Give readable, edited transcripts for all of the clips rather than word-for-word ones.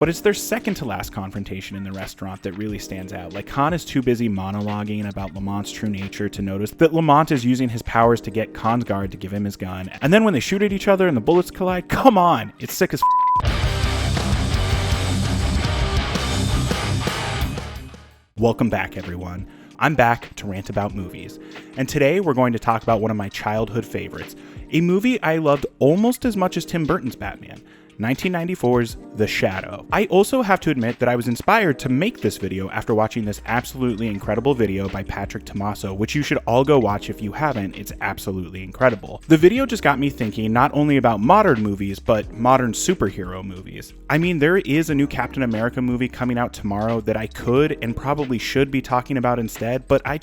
But it's their second to last confrontation in the restaurant that really stands out. Like, Khan is too busy monologuing about Lamont's true nature to notice that Lamont is using his powers to get Khan's guard to give him his gun. And then when they shoot at each other and the bullets collide, come on, it's sick as Welcome back, everyone. I'm back to rant about movies. And today we're going to talk about one of my childhood favorites, a movie I loved almost as much as Tim Burton's Batman, 1994's The Shadow. I also have to admit that I was inspired to make this video after watching this absolutely incredible video by Patrick Tomaso, which you should all go watch if you haven't. It's absolutely incredible. The video just got me thinking not only about modern movies, but modern superhero movies. I mean, there is a new Captain America movie coming out tomorrow that I could and probably should be talking about instead, but I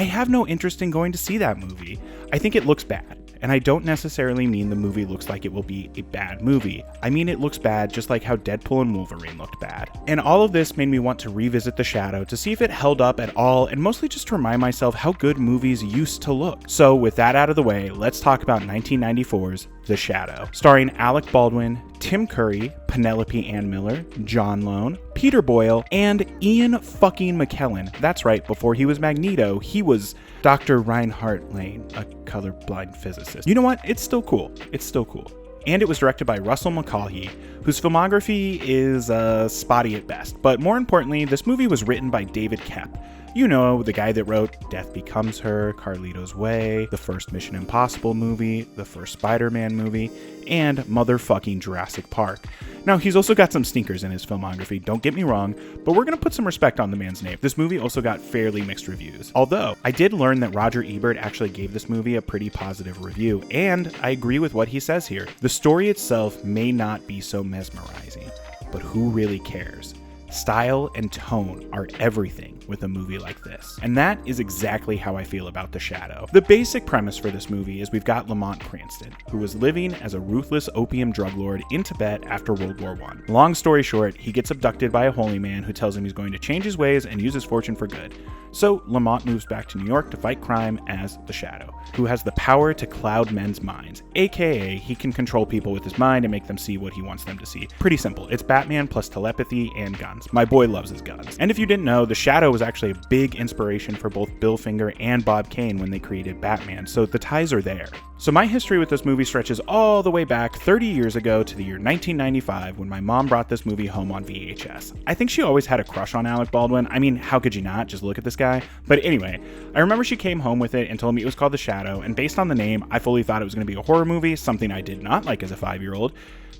have no interest in going to see that movie. I think it looks bad. And I don't necessarily mean the movie looks like it will be a bad movie. I mean it looks bad just like how Deadpool and Wolverine looked bad. And all of this made me want to revisit The Shadow to see if it held up at all, and mostly just to remind myself how good movies used to look. So with that out of the way, let's talk about 1994's The Shadow. Starring Alec Baldwin, Tim Curry, Penelope Ann Miller, John Lone, Peter Boyle, and Ian fucking McKellen. That's right, before he was Magneto, he was Dr. Reinhardt Lane, a colorblind physicist. You know what? It's still cool. It's still cool. And it was directed by Russell Mulcahy, whose filmography is spotty at best. But more importantly, this movie was written by David Koepp. You know, the guy that wrote Death Becomes Her, Carlito's Way, the first Mission Impossible movie, the first Spider-Man movie, and motherfucking Jurassic Park. Now, he's also got some stinkers in his filmography, don't get me wrong, but we're gonna put some respect on the man's name. This movie also got fairly mixed reviews. Although, I did learn that Roger Ebert actually gave this movie a pretty positive review, and I agree with what he says here. The story itself may not be so mesmerizing, but who really cares? Style and tone are everything with a movie like this. And that is exactly how I feel about The Shadow. The basic premise for this movie is we've got Lamont Cranston, who was living as a ruthless opium drug lord in Tibet after World War I. Long story short, he gets abducted by a holy man who tells him he's going to change his ways and use his fortune for good. So Lamont moves back to New York to fight crime as The Shadow, who has the power to cloud men's minds, aka he can control people with his mind and make them see what he wants them to see. Pretty simple. It's Batman plus telepathy and guns. My boy loves his guns. And if you didn't know, The Shadow was actually a big inspiration for both Bill Finger and Bob Kane when they created Batman, so the ties are there. So my history with this movie stretches all the way back 30 years ago to the year 1995 when my mom brought this movie home on VHS. I think she always had a crush on Alec Baldwin. I mean, how could you not? Just look at this guy. But anyway, I remember she came home with it and told me it was called The Shadow, and based on the name, I fully thought it was going to be a horror movie, something I did not like as a 5-year-old.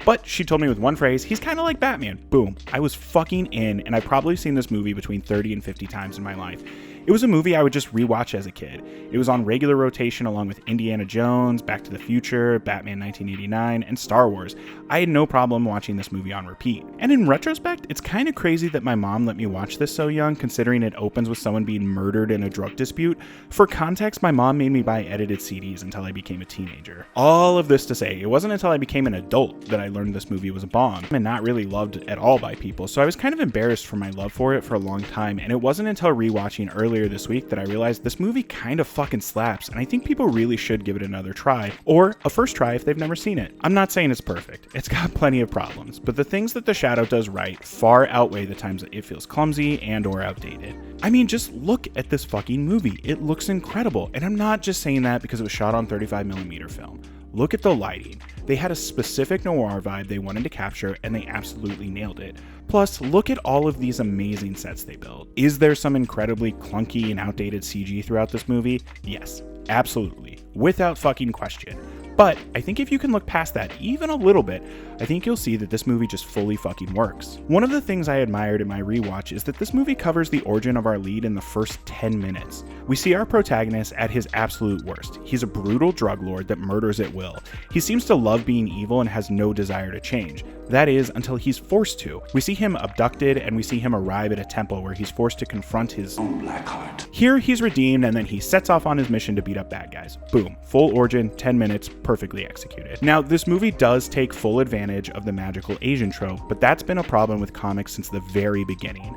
But she told me with one phrase, he's kind of like Batman. Boom. I was fucking in, and I've probably seen this movie between 30 and 50 times in my life. It was a movie I would just rewatch as a kid. It was on regular rotation along with Indiana Jones, Back to the Future, Batman 1989, and Star Wars. I had no problem watching this movie on repeat. And in retrospect, it's kind of crazy that my mom let me watch this so young, considering it opens with someone being murdered in a drug dispute. For context, my mom made me buy edited CDs until I became a teenager. All of this to say, it wasn't until I became an adult that I learned this movie was a bomb and not really loved at all by people, so I was kind of embarrassed for my love for it for a long time, and it wasn't until rewatching earlier this week that I realized this movie kind of fucking slaps, and I think people really should give it another try, or a first try if they've never seen it. I'm not saying it's perfect. It's got plenty of problems, but the things that The Shadow does right far outweigh the times that it feels clumsy and or outdated. I mean, just look at this fucking movie. It looks incredible, and I'm not just saying that because it was shot on 35mm film. Look at the lighting. They had a specific noir vibe they wanted to capture, and they absolutely nailed it. Plus, look at all of these amazing sets they built. Is there some incredibly clunky and outdated CG throughout this movie? Yes, absolutely. Without fucking question. But I think if you can look past that even a little bit, I think you'll see that this movie just fully fucking works. One of the things I admired in my rewatch is that this movie covers the origin of our lead in the first 10 minutes. We see our protagonist at his absolute worst. He's a brutal drug lord that murders at will. He seems to love being evil and has no desire to change. That is, until he's forced to. We see him abducted, and we see him arrive at a temple where he's forced to confront his own black heart. Here, he's redeemed, and then he sets off on his mission to beat up bad guys. Boom. Full origin, 10 minutes, perfectly executed. Now, this movie does take full advantage of the magical Asian trope, but that's been a problem with comics since the very beginning.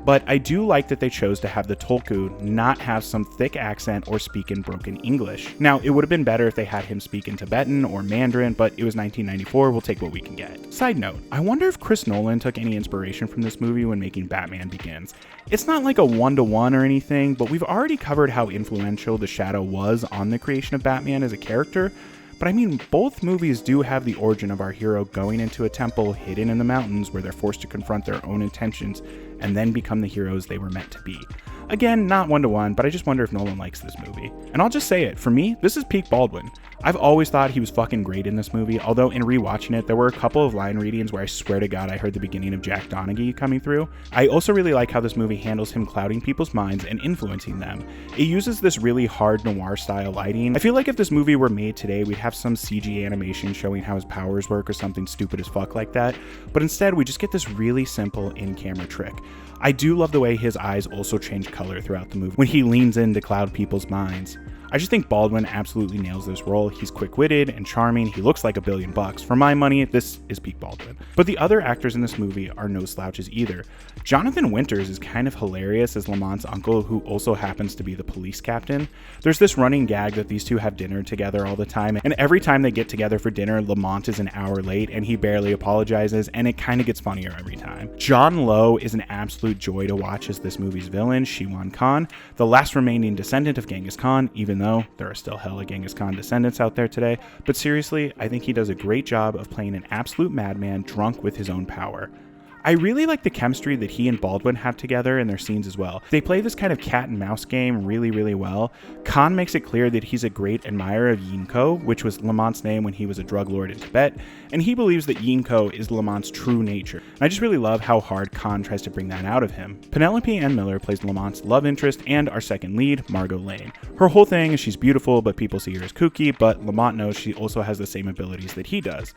but I do like that they chose to have the Tulku not have some thick accent or speak in broken English. Now, it would have been better if they had him speak in Tibetan or Mandarin, but it was 1994, we'll take what we can get. Side note, I wonder if Chris Nolan took any inspiration from this movie when making Batman Begins. It's not like a one-to-one or anything, but we've already covered how influential the Shadow was on the creation of Batman as a character. But I mean, both movies do have the origin of our hero going into a temple hidden in the mountains where they're forced to confront their own intentions and then become the heroes they were meant to be. Again, not one-to-one, but I just wonder if Nolan likes this movie. And I'll just say it, for me, this is peak Baldwin. I've always thought he was fucking great in this movie, although in rewatching it, there were a couple of line readings where I swear to God I heard the beginning of Jack Donaghy coming through. I also really like how this movie handles him clouding people's minds and influencing them. It uses this really hard noir style lighting. I feel like if this movie were made today, we'd have some CG animation showing how his powers work or something stupid as fuck like that, but instead we just get this really simple in-camera trick. I do love the way his eyes also change color throughout the movie when he leans in to cloud people's minds. I just think Baldwin absolutely nails this role. He's quick-witted and charming. He looks like $1 billion. For my money, this is peak Baldwin. But the other actors in this movie are no slouches either. Jonathan Winters is kind of hilarious as Lamont's uncle, who also happens to be the police captain. There's this running gag that these two have dinner together all the time, and every time they get together for dinner, Lamont is an hour late and he barely apologizes, and it kind of gets funnier every time. John Lowe is an absolute joy to watch as this movie's villain, Shiwan Khan, the last remaining descendant of Genghis Khan, even though there are still hella Genghis Khan descendants out there today. But seriously, I think he does a great job of playing an absolute madman drunk with his own power. I really like the chemistry that he and Baldwin have together in their scenes as well. They play this kind of cat and mouse game really, really well. Khan makes it clear that he's a great admirer of Yin Ko, which was Lamont's name when he was a drug lord in Tibet, and he believes that Yin Ko is Lamont's true nature. And I just really love how hard Khan tries to bring that out of him. Penelope Ann Miller plays Lamont's love interest and our second lead, Margot Lane. Her whole thing is she's beautiful, but people see her as kooky, but Lamont knows she also has the same abilities that he does.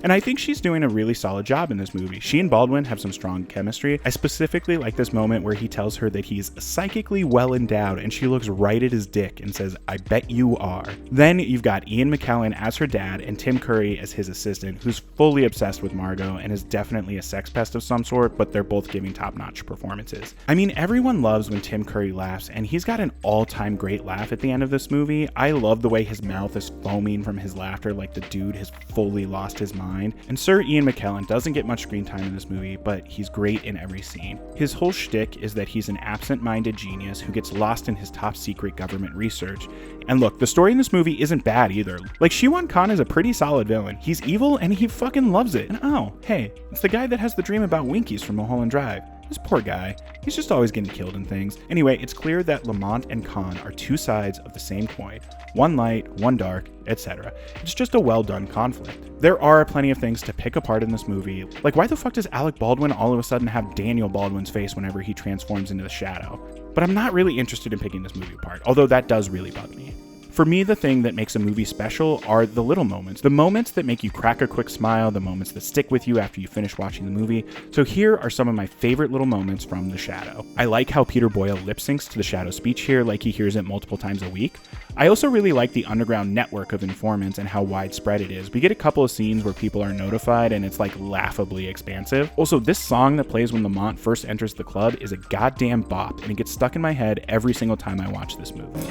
And I think she's doing a really solid job in this movie. She and Baldwin have some strong chemistry. I specifically like this moment where he tells her that he's psychically well endowed, and she looks right at his dick and says, "I bet you are." Then you've got Ian McKellen as her dad and Tim Curry as his assistant, who's fully obsessed with Margot and is definitely a sex pest of some sort, but they're both giving top-notch performances. I mean, everyone loves when Tim Curry laughs, and he's got an all-time great laugh at the end of this movie. I love the way his mouth is foaming from his laughter like the dude has fully lost his mind. And Sir Ian McKellen doesn't get much screen time in this movie, but he's great in every scene. His whole shtick is that he's an absent-minded genius who gets lost in his top-secret government research. And look, the story in this movie isn't bad either. Like, Shiwan Khan is a pretty solid villain. He's evil and he fucking loves it. And oh, hey, it's the guy that has the dream about Winkies from Mulholland Drive. This poor guy. He's just always getting killed in things. Anyway, it's clear that Lamont and Khan are two sides of the same coin. One light, one dark, etc. It's just a well-done conflict. There are plenty of things to pick apart in this movie. Like, why the fuck does Alec Baldwin all of a sudden have Daniel Baldwin's face whenever he transforms into the Shadow? But I'm not really interested in picking this movie apart, although that does really bug me. For me, the thing that makes a movie special are the little moments. The moments that make you crack a quick smile, the moments that stick with you after you finish watching the movie. So here are some of my favorite little moments from The Shadow. I like how Peter Boyle lip syncs to the Shadow speech here, like he hears it multiple times a week. I also really like the underground network of informants and how widespread it is. We get a couple of scenes where people are notified and it's like laughably expansive. Also, this song that plays when Lamont first enters the club is a goddamn bop, and it gets stuck in my head every single time I watch this movie.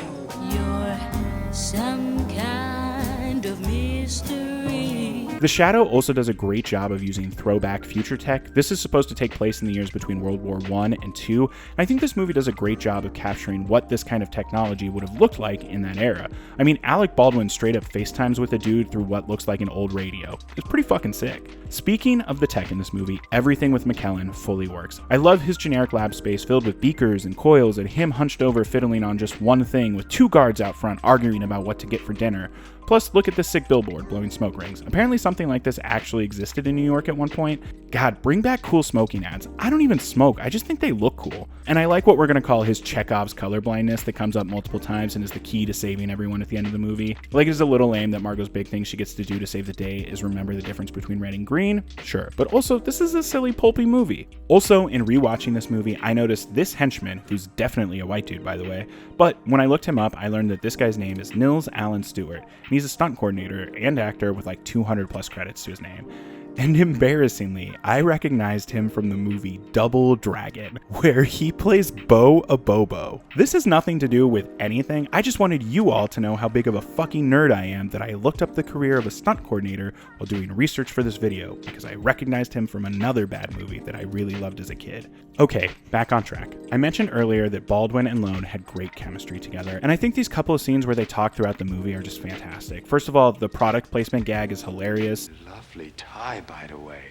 Some kind of mystery. The Shadow also does a great job of using throwback future tech. This is supposed to take place in the years between World War I and II, and I think this movie does a great job of capturing what this kind of technology would have looked like in that era. I mean, Alec Baldwin straight up FaceTimes with a dude through what looks like an old radio. It's pretty fucking sick. Speaking of the tech in this movie, everything with McKellen fully works. I love his generic lab space filled with beakers and coils and him hunched over fiddling on just one thing with two guards out front arguing about what to get for dinner. Plus, look at this sick billboard blowing smoke rings. Apparently something like this actually existed in New York at one point. God, bring back cool smoking ads. I don't even smoke, I just think they look cool. And I like what we're gonna call his Chekhov's colorblindness that comes up multiple times and is the key to saving everyone at the end of the movie. Like, it's a little lame that Margot's big thing she gets to do to save the day is remember the difference between red and green. Sure, but also, this is a silly pulpy movie. Also, in rewatching this movie, I noticed this henchman, who's definitely a white dude by the way, but when I looked him up, I learned that this guy's name is Nils Allen Stewart, and he's a stunt coordinator and actor with like 200 plus credits to his name. And embarrassingly, I recognized him from the movie Double Dragon, where he plays Bo a Bobo. This has nothing to do with anything, I just wanted you all to know how big of a fucking nerd I am that I looked up the career of a stunt coordinator while doing research for this video, because I recognized him from another bad movie that I really loved as a kid. Okay, back on track. I mentioned earlier that Baldwin and Lone had great chemistry together, and I think these couple of scenes where they talk throughout the movie are just fantastic. First of all, the product placement gag is hilarious. Lovely tie, by the way.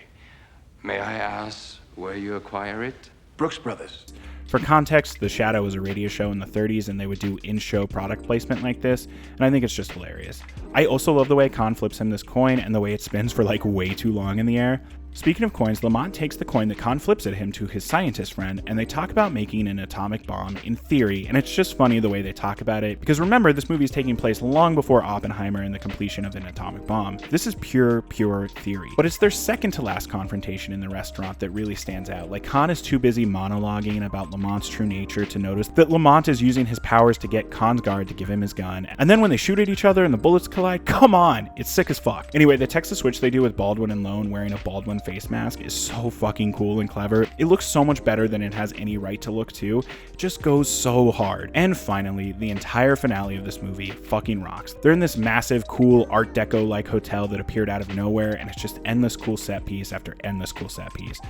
May I ask where you acquire it? Brooks Brothers. For context, The Shadow was a radio show in the 30s and they would do in-show product placement like this, and I think it's just hilarious. I also love the way Khan flips him this coin and the way it spins for like way too long in the air. Speaking of coins, Lamont takes the coin that Khan flips at him to his scientist friend, and they talk about making an atomic bomb in theory, and it's just funny the way they talk about it, because remember, this movie is taking place long before Oppenheimer and the completion of an atomic bomb. This is pure theory. But it's their second to last confrontation in the restaurant that really stands out. Like, Khan is too busy monologuing about Lamont's true nature to notice that Lamont is using his powers to get Khan's guard to give him his gun, and then when they shoot at each other and the bullets collide, come on, it's sick as fuck. Anyway, the Texas switch they do with Baldwin and Lone wearing a Baldwin face mask is so fucking cool and clever. It looks so much better than it has any right to look too. It just goes so hard. And finally, the entire finale of this movie fucking rocks. They're in this massive, cool Art Deco like hotel that appeared out of nowhere, and it's just endless cool set piece after endless cool set piece.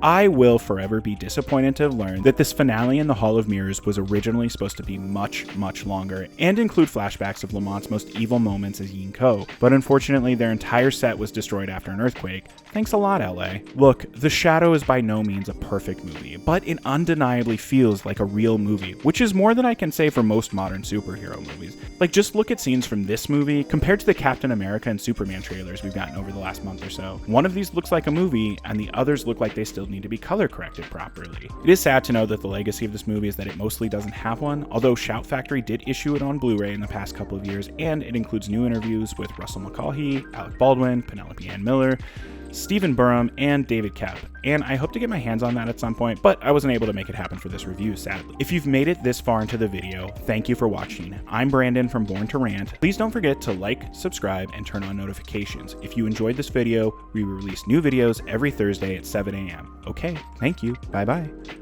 I will forever be disappointed to learn that this finale in the Hall of Mirrors was originally supposed to be much longer and include flashbacks of Lamont's most evil moments as Yin Ko, but unfortunately their entire set was destroyed after an earthquake. Thanks a lot, LA. Look, The Shadow is by no means a perfect movie, but it undeniably feels like a real movie, which is more than I can say for most modern superhero movies. Like, just look at scenes from this movie compared to the Captain America and Superman trailers we've gotten over the last month or so. One of these looks like a movie, and the others look like they still need to be color corrected properly. It is sad to know that the legacy of this movie is that it mostly doesn't have one, although Shout Factory did issue it on Blu-ray in the past couple of years, and it includes new interviews with Russell McCaughey, Alec Baldwin, Penelope Ann Miller, Stephen Burham, and David Koepp, and I hope to get my hands on that at some point, but I wasn't able to make it happen for this review, sadly. If you've made it this far into the video, thank you for watching. I'm Brandon from Born to Rant. Please don't forget to like, subscribe, and turn on notifications. If you enjoyed this video, we release new videos every Thursday at 7 a.m. Okay, thank you. Bye-bye.